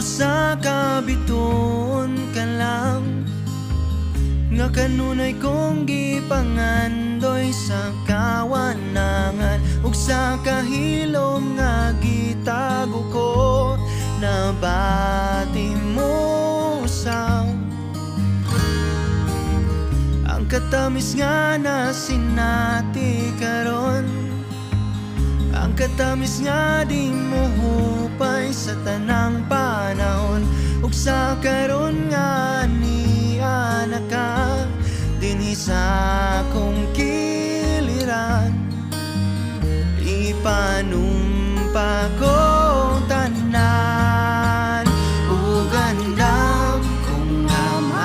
sa kabiton ka lang, nga kanunay kong gipangandoy sa kawanangan, ug sa kahilom nga gitago ko, nabati mo usab ang katamis nga na sinati karon, ang katamis nga di mo hupay sa tanang panahon, ug sa karon nga ni